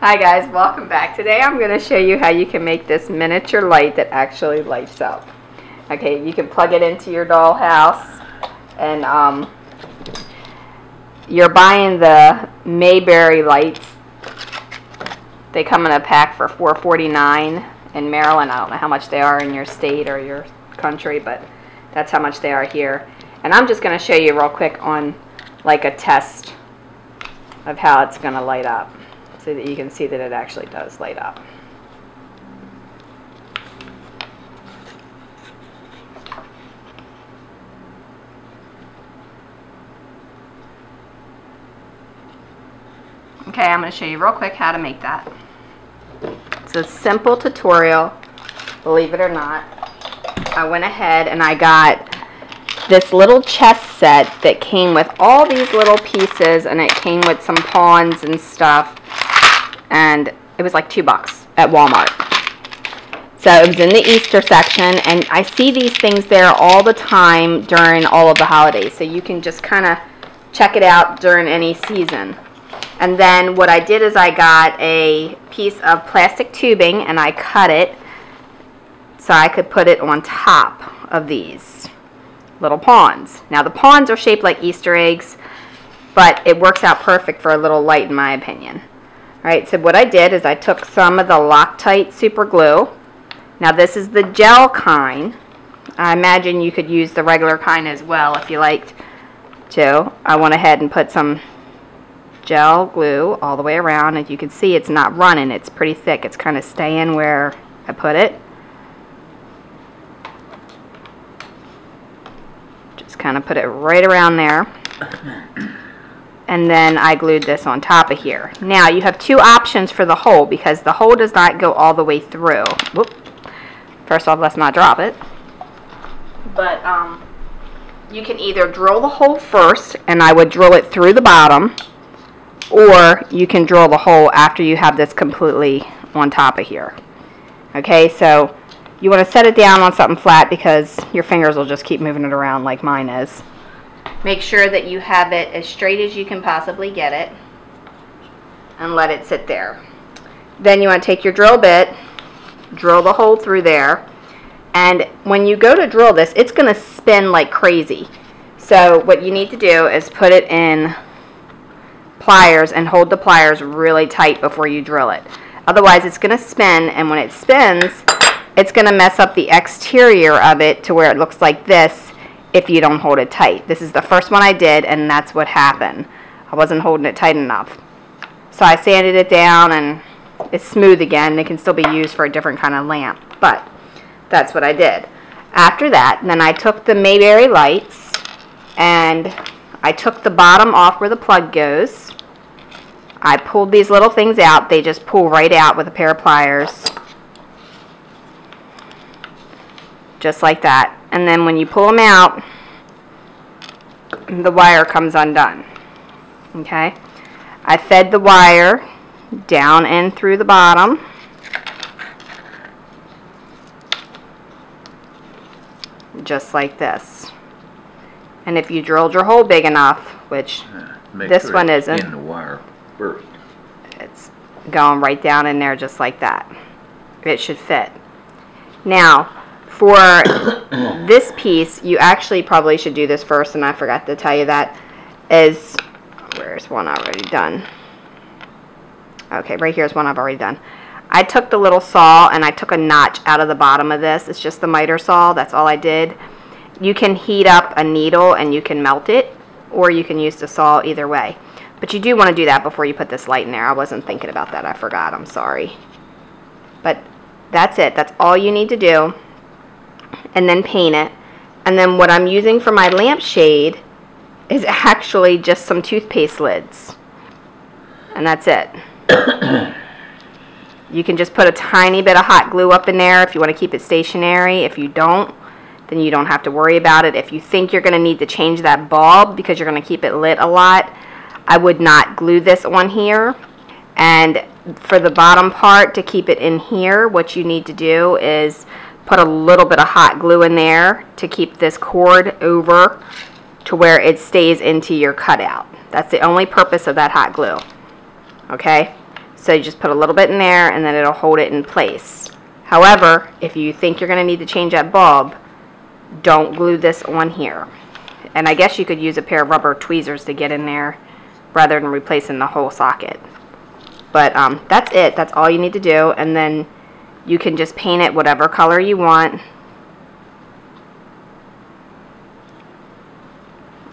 Hi guys, welcome back. Today I'm going to show you how you can make this miniature light that actually lights up. Okay, you can plug it into your dollhouse, and you're buying the Mayberry lights. They come in a pack for $4.49 in Maryland. I don't know how much they are in your state or your country, but that's how much they are here. And I'm just going to show you real quick on like a test of how it's going to light up, so that you can see that it actually does light up. Okay, I'm going to show you real quick how to make that. It's a simple tutorial, believe it or not. I went ahead and I got this little chess set that came with all these little pieces, and it came with some pawns and stuff, and it was like $2 at Walmart. So it was in the Easter section, and I see these things there all the time during all of the holidays, so you can just kind of check it out during any season. And then what I did is I got a piece of plastic tubing and I cut it so I could put it on top of these little pawns. Now the pawns are shaped like Easter eggs, but it works out perfect for a little light in my opinion. Alright, so what I did is I took some of the Loctite super glue. Now this is the gel kind. I imagine you could use the regular kind as well if you liked to. I went ahead and put some gel glue all the way around, and you can see it's not running. It's pretty thick. It's kind of staying where I put it. Just kind of put it right around there. And then I glued this on top of here. Now you have two options for the hole, because the hole does not go all the way through. Whoop. First off, let's not drop it. But you can either drill the hole first, and I would drill it through the bottom, or you can drill the hole after you have this completely on top of here. Okay, so you want to set it down on something flat, because your fingers will just keep moving it around like mine is. Make sure that you have it as straight as you can possibly get it, and let it sit there. Then you want to take your drill bit, drill the hole through there, and when you go to drill this, it's going to spin like crazy. So what you need to do is put it in pliers and hold the pliers really tight before you drill it. Otherwise it's going to spin, and when it spins, it's going to mess up the exterior of it to where it looks like this if you don't hold it tight. This is the first one I did, and that's what happened. I wasn't holding it tight enough. So I sanded it down, and it's smooth again. It can still be used for a different kind of lamp, but that's what I did. After that, then I took the Mayberry lights, and I took the bottom off where the plug goes. I pulled these little things out. They just pull right out with a pair of pliers. Just like that. And then when you pull them out, the wire comes undone. Okay? I fed the wire down in through the bottom. Just like this. And if you drilled your hole big enough, which this one isn't, in the wire first. It's going right down in there just like that. It should fit. Now, for this piece, you actually probably should do this first, and I forgot to tell you that, is, where's one already done? Okay, right here's one I've already done. I took the little saw and I took a notch out of the bottom of this. It's just the miter saw. That's all I did. You can heat up a needle and you can melt it, or you can use the saw, either way. But you do want to do that before you put this light in there. I wasn't thinking about that. I forgot. I'm sorry. But that's it. That's all you need to do. And then paint it. And then what I'm using for my lampshade is actually just some toothpaste lids. And that's it. You can just put a tiny bit of hot glue up in there if you want to keep it stationary. If you don't, then you don't have to worry about it. If you think you're going to need to change that bulb because you're going to keep it lit a lot, I would not glue this on here. And for the bottom part, to keep it in here, what you need to do is put a little bit of hot glue in there to keep this cord over to where it stays into your cutout. That's the only purpose of that hot glue. Okay? So you just put a little bit in there and then it'll hold it in place. However, if you think you're going to need to change that bulb, don't glue this on here. And I guess you could use a pair of rubber tweezers to get in there rather than replacing the whole socket. But that's it. That's all you need to do. And then you can just paint it whatever color you want.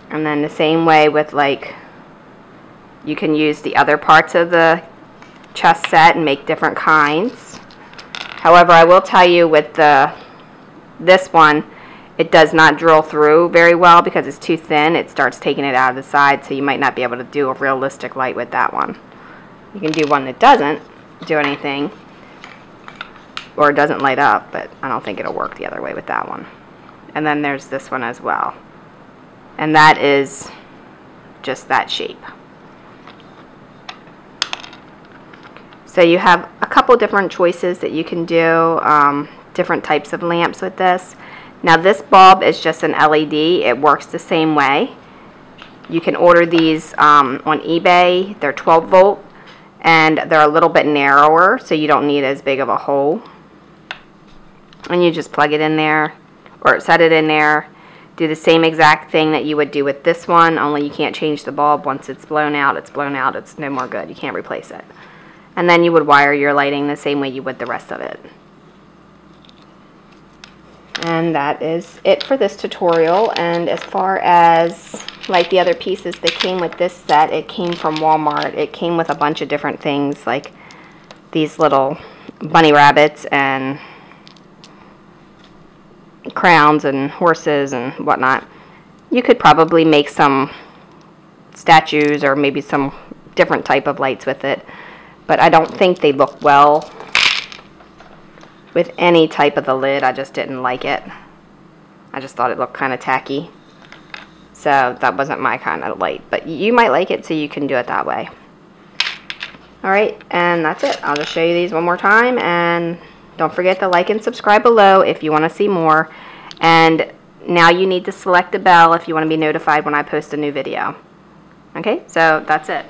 And then the same way with, like, you can use the other parts of the chest set and make different kinds. However, I will tell you with this one, it does not drill through very well because it's too thin. It starts taking it out of the side, so you might not be able to do a realistic light with that one. You can do one that doesn't do anything, or it doesn't light up, but I don't think it'll work the other way with that one. And then there's this one as well. And that is just that shape. So you have a couple different choices that you can do, different types of lamps with this. Now this bulb is just an LED. It works the same way. You can order these on eBay. They're 12 volt and they're a little bit narrower, so you don't need as big of a hole. And you just plug it in there or set it in there. Do the same exact thing that you would do with this one, only you can't change the bulb. Once it's blown out, it's blown out. It's no more good. You can't replace it. And then you would wire your lighting the same way you would the rest of it. And that is it for this tutorial. And as far as like the other pieces that came with this set, it came from Walmart. It came with a bunch of different things like these little bunny rabbits and crowns and horses and whatnot. You could probably make some statues or maybe some different type of lights with it, but I don't think they look well with any type of the lid. I just didn't like it. I just thought it looked kind of tacky, so that wasn't my kind of light, but you might like it, so you can do it that way. Alright, and that's it. I'll just show you these one more time, and don't forget to like and subscribe below if you want to see more. And now you need to select the bell if you want to be notified when I post a new video. Okay, so that's it.